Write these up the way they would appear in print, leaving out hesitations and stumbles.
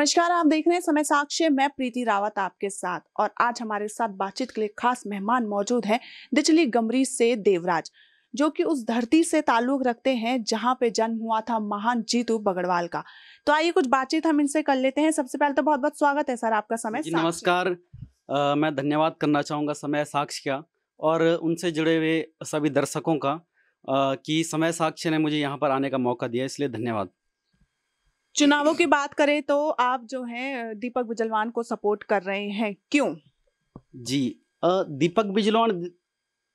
नमस्कार, आप देख रहे हैं समय साक्ष्य। मैं प्रीति रावत आपके साथ, और आज हमारे साथ बातचीत के लिए खास मेहमान मौजूद हैं दिचली गमरी से देवराज, जो कि उस धरती से ताल्लुक रखते हैं जहां पे जन्म हुआ था महान जीतू बगड़वाल का। तो आइए कुछ बातचीत हम इनसे कर लेते हैं। सबसे पहले तो बहुत बहुत स्वागत है सर आपका समय जी साक्ष्य। नमस्कार। मैं धन्यवाद करना चाहूँगा समय साक्ष्य का और उनसे जुड़े हुए सभी दर्शकों का कि समय साक्ष्य ने मुझे यहाँ पर आने का मौका दिया, इसलिए धन्यवाद। चुनावों की बात करें तो आप जो हैं दीपक बिजलवान को सपोर्ट कर रहे हैं, क्यों? जी दीपक बिजलौन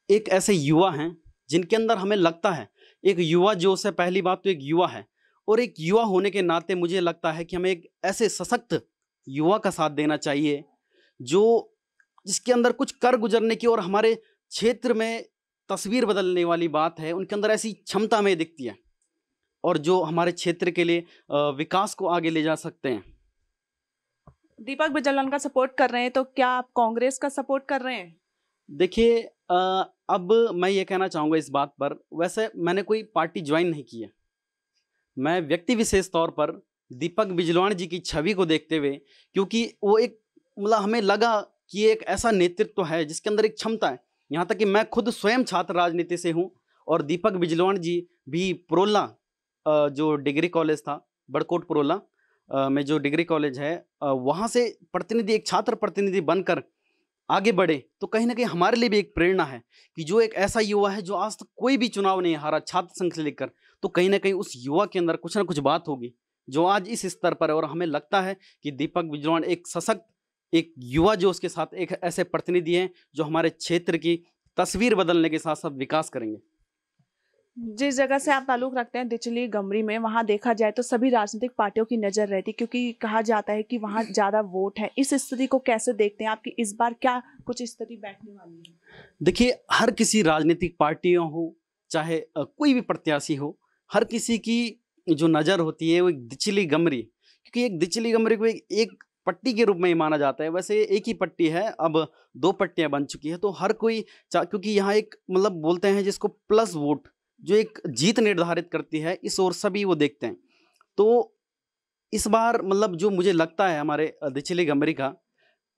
एक ऐसे युवा हैं जिनके अंदर हमें लगता है एक युवा जोश है। पहली बात तो एक युवा है, और एक युवा होने के नाते मुझे लगता है कि हमें एक ऐसे सशक्त युवा का साथ देना चाहिए जो जिसके अंदर कुछ कर गुजरने की और हमारे क्षेत्र में तस्वीर बदलने वाली बात है। उनके अंदर ऐसी क्षमता हमें दिखती है और जो हमारे क्षेत्र के लिए विकास को आगे ले जा सकते हैं। दीपक बिजलवान का सपोर्ट कर रहे हैं तो क्या आप कांग्रेस का सपोर्ट कर रहे हैं? देखिए अब मैं ये कहना चाहूँगा इस बात पर, वैसे मैंने कोई पार्टी ज्वाइन नहीं की है। मैं व्यक्ति विशेष तौर पर दीपक बिजलौन जी की छवि को देखते हुए, क्योंकि वो एक मतलब हमें लगा कि एक ऐसा नेतृत्व है जिसके अंदर एक क्षमता है। यहाँ तक कि मैं खुद स्वयं छात्र राजनीति से हूँ और दीपक बिजलौन जी भी प्रोला जो डिग्री कॉलेज था, बड़कोट प्रोला में जो डिग्री कॉलेज है, वहाँ से प्रतिनिधि, एक छात्र प्रतिनिधि बनकर आगे बढ़े। तो कहीं ना कहीं हमारे लिए भी एक प्रेरणा है कि जो एक ऐसा युवा है जो आज तक कोई भी चुनाव नहीं हारा, छात्र संघ से लेकर, तो कहीं ना कहीं उस युवा के अंदर कुछ ना कुछ बात होगी जो आज इस स्तर पर है। और हमें लगता है कि दीपक बिजलौन एक सशक्त, एक युवा जो उसके साथ एक ऐसे प्रतिनिधि हैं जो हमारे क्षेत्र की तस्वीर बदलने के साथ साथ विकास करेंगे। जिस जगह से आप ताल्लुक रखते हैं दिचली गमरी में, वहां देखा जाए तो सभी राजनीतिक पार्टियों की नजर रहती, क्योंकि कहा जाता है कि वहां ज्यादा वोट है। इस स्थिति को कैसे देखते हैं? आपकी इस बार क्या कुछ स्थिति बैठने वाली है? देखिए, हर किसी राजनीतिक पार्टियों हो चाहे कोई भी प्रत्याशी हो, हर किसी की जो नज़र होती है वो एक दिचली गमरी, क्योंकि एक दिचली गमरी को एक पट्टी के रूप में ही माना जाता है। वैसे एक ही पट्टी है, अब 2 पट्टियां बन चुकी है। तो हर कोई क्योंकि यहाँ एक मतलब बोलते हैं जिसको प्लस वोट, जो एक जीत निर्धारित करती है, इस ओर सभी वो देखते हैं। तो इस बार मतलब जो मुझे लगता है हमारे दिचली गमरी का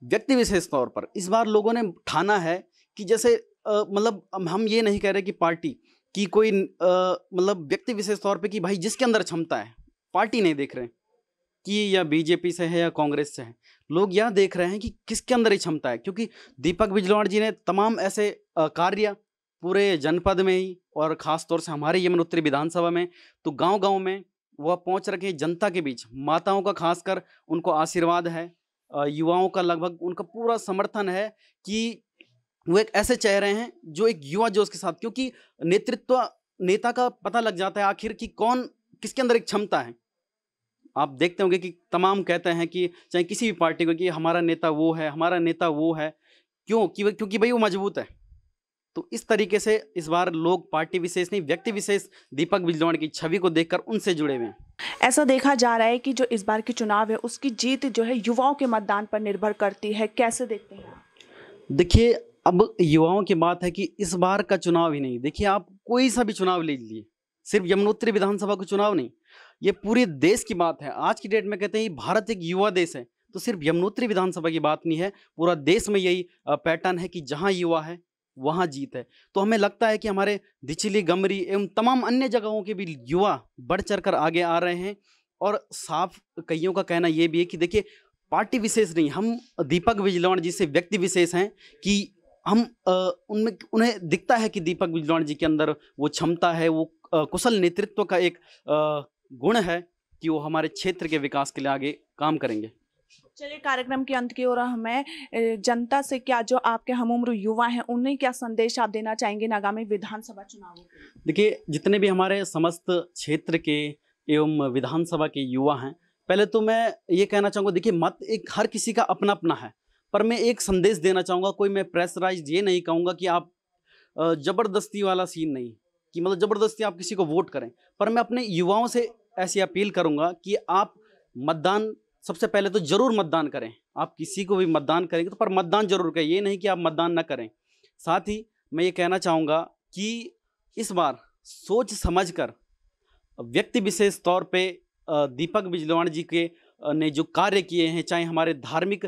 व्यक्ति विशेष तौर पर इस बार लोगों ने ठाना है कि जैसे मतलब हम ये नहीं कह रहे कि पार्टी की कोई मतलब व्यक्ति विशेष तौर पे कि भाई जिसके अंदर क्षमता है, पार्टी नहीं देख रहे हैं कि या बीजेपी से है या कांग्रेस से है। लोग यह देख रहे हैं कि किसके अंदर ही क्षमता है, क्योंकि दीपक बिजलौन जी ने तमाम ऐसे कार्य पूरे जनपद में ही और ख़ास तौर से हमारे यमन उत्तरी विधानसभा में, तो गांव-गांव में वह पहुंच रखे जनता के बीच। माताओं का खासकर उनको आशीर्वाद है, युवाओं का लगभग उनका पूरा समर्थन है कि वो एक ऐसे चेहरे हैं जो एक युवा जोश के साथ, क्योंकि नेतृत्व नेता का पता लग जाता है आखिर कि कौन किसके अंदर एक क्षमता है। आप देखते होंगे कि तमाम कहते हैं कि चाहे किसी भी पार्टी को कि हमारा नेता वो है, हमारा नेता वो है। क्यों? क्योंकि भाई वो मजबूत है। तो इस तरीके से इस बार लोग पार्टी विशेष नहीं, व्यक्ति विशेष दीपक बिजलौन की छवि को देखकर उनसे जुड़े हुए हैं। ऐसा देखा जा रहा है कि जो इस बार की चुनाव है उसकी जीत जो है युवाओं के मतदान पर निर्भर करती है। कैसे देखते हैं आप? देखिए, अब युवाओं की बात है कि इस बार का चुनाव ही नहीं, देखिए आप कोई सा भी चुनाव ले लीजिए, सिर्फ यमुनोत्री विधानसभा का चुनाव नहीं, ये पूरे देश की बात है। आज की डेट में कहते हैं भारत एक युवा देश है, तो सिर्फ यमुनोत्री विधानसभा की बात नहीं है, पूरा देश में यही पैटर्न है कि जहाँ युवा है वहाँ जीत है। तो हमें लगता है कि हमारे दिचली गमरी एवं तमाम अन्य जगहों के भी युवा बढ़ चढ़ कर आगे आ रहे हैं। और साफ कईयों का कहना यह भी है कि देखिए, पार्टी विशेष नहीं, हम दीपक बिजलौन जी से व्यक्ति विशेष हैं कि हम उनमें उन्हें दिखता है कि दीपक बिजलौन जी के अंदर वो क्षमता है, वो कुशल नेतृत्व का एक गुण है कि वो हमारे क्षेत्र के विकास के लिए आगे काम करेंगे। चलिए, कार्यक्रम के अंत की ओर हमें जनता से क्या, जो आपके हमउम्र युवा हैं, उन्हें क्या संदेश आप देना चाहेंगे इन आगामी विधानसभा चुनावों के? देखिए, जितने भी हमारे समस्त क्षेत्र के एवं विधानसभा के युवा हैं, पहले तो मैं ये कहना चाहूँगा, देखिए मत एक हर किसी का अपना अपना है, पर मैं एक संदेश देना चाहूँगा। कोई मैं प्रेशराइज ये नहीं कहूँगा कि आप जबरदस्ती वाला सीन नहीं कि मतलब जबरदस्ती आप किसी को वोट करें, पर मैं अपने युवाओं से ऐसी अपील करूँगा कि आप मतदान सबसे पहले तो जरूर मतदान करें। आप किसी को भी मतदान करेंगे तो पर मतदान जरूर करें, ये नहीं कि आप मतदान ना करें। साथ ही मैं ये कहना चाहूँगा कि इस बार सोच समझकर व्यक्ति विशेष तौर पे दीपक बिजलौन जी के ने जो कार्य किए हैं, चाहे हमारे धार्मिक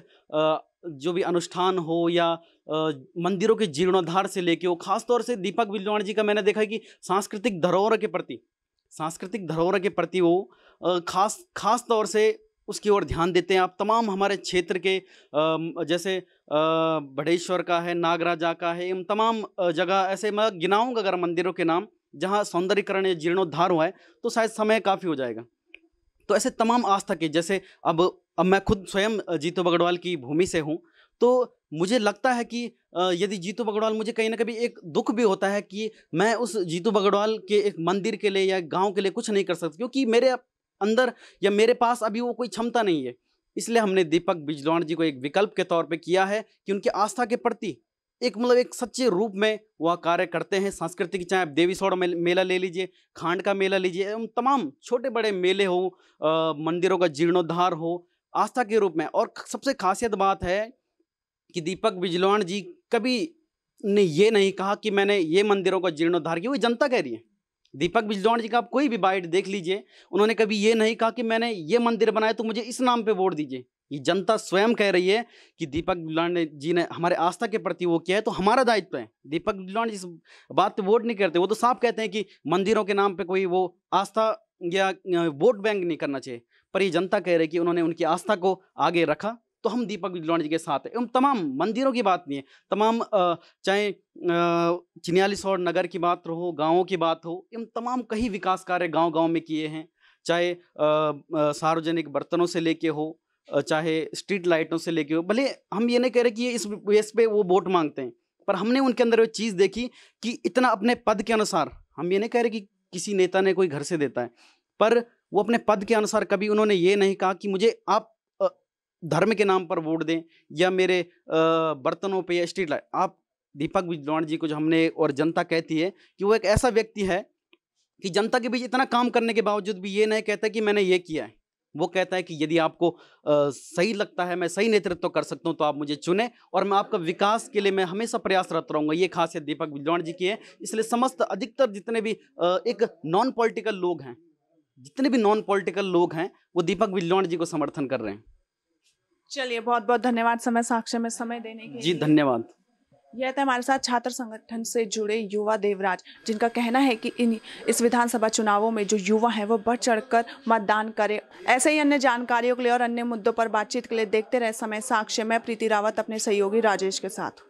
जो भी अनुष्ठान हो या मंदिरों के जीर्णोद्धार से लेके हो, खासतौर से दीपक बिजलाणी जी का मैंने देखा है कि सांस्कृतिक धरोहर के प्रति वो खास तौर से उसकी ओर ध्यान देते हैं। आप तमाम हमारे क्षेत्र के जैसे बड़ेश्वर का है, नागराजा का है, इन तमाम जगह ऐसे मैं गिनाऊंगा अगर मंदिरों के नाम जहाँ सौंदर्यीकरण या जीर्णोद्धार हुआ है तो शायद समय काफ़ी हो जाएगा। तो ऐसे तमाम आस्था के जैसे अब मैं खुद स्वयं जीतू बगड़वाल की भूमि से हूँ, तो मुझे लगता है कि यदि जीतू बगड़वाल, मुझे कहीं ना कभी एक दुख भी होता है कि मैं उस जीतू बगड़वाल के एक मंदिर के लिए या गांव के लिए कुछ नहीं कर सकता, क्योंकि मेरे अंदर या मेरे पास अभी वो कोई क्षमता नहीं है। इसलिए हमने दीपक बिजलाणी जी को एक विकल्प के तौर पे किया है कि उनकी आस्था के प्रति एक मतलब एक सच्चे रूप में वह कार्य करते हैं। सांस्कृतिक, चाहे आप देवी सोड़ मेला ले लीजिए, खांड का मेला लीजिए, एवं तमाम छोटे बड़े मेले हो, मंदिरों का जीर्णोद्धार हो, आस्था के रूप में। और सबसे खासियत बात है कि दीपक बिजलाणी जी कभी ने ये नहीं कहा कि मैंने ये मंदिरों का जीर्णोद्धार किया, वो जनता कह रही है। दीपक बिजलाणी जी का आप कोई भी बाइट देख लीजिए, उन्होंने कभी ये नहीं कहा कि मैंने ये मंदिर बनाया तो मुझे इस नाम पे वोट दीजिए। ये जनता स्वयं कह रही है कि दीपक बिजलाणी जी ने हमारे आस्था के प्रति वो किया है, तो हमारा दायित्व है। दीपक बिजलाणी जी इस बात पे वोट नहीं करते, वो तो साफ कहते हैं कि मंदिरों के नाम पे कोई वो आस्था या वोट बैंक नहीं करना चाहिए। पर ये जनता कह रही है कि उन्होंने उनकी आस्था को आगे रखा, तो हम दीपक बिजलाणी जी के साथ हैं। एवं तमाम मंदिरों की बात नहीं है, तमाम चाहे चिन्यालीसौड़ नगर की बात हो, गाँवों की बात हो, इन तमाम कई विकास कार्य गाँव में किए हैं। चाहे सार्वजनिक बर्तनों से लेके हो, चाहे स्ट्रीट लाइटों से लेके हो। भले हम ये नहीं कह रहे कि ये इस बेस पे वो वोट मांगते हैं, पर हमने उनके अंदर वो चीज़ देखी कि इतना अपने पद के अनुसार, हम ये नहीं कह रहे कि किसी नेता ने कोई घर से देता है, पर वो अपने पद के अनुसार कभी उन्होंने ये नहीं कहा कि मुझे आप धर्म के नाम पर वोट दें या मेरे बर्तनों पे या स्ट्रीट लाइट। आप दीपक बिजलाणी जी को जो हमने, और जनता कहती है कि वो एक ऐसा व्यक्ति है कि जनता के बीच इतना काम करने के बावजूद भी ये नहीं कहता कि मैंने ये किया है। वो कहता है कि यदि आपको सही लगता है, मैं सही नेतृत्व कर सकता हूँ, तो आप मुझे चुने और मैं आपका विकास के लिए मैं हमेशा प्रयासरत रहूँगा। ये खासियत दीपक बिजलाणी जी की है। इसलिए समस्त अधिकतर जितने भी एक नॉन पॉलिटिकल लोग हैं, वो दीपक बिजलाणी जी को समर्थन कर रहे हैं। चलिए, बहुत बहुत धन्यवाद समय साक्ष्य में समय देने के जी लिए। धन्यवाद। यह थे हमारे साथ छात्र संगठन से जुड़े युवा देवराज, जिनका कहना है कि इस विधानसभा चुनावों में जो युवा हैं वो बढ़ चढ़कर मतदान करें। ऐसे ही अन्य जानकारियों के लिए और अन्य मुद्दों पर बातचीत के लिए देखते रहे समय साक्ष्य। मैं प्रीति रावत अपने सहयोगी राजेश के साथ।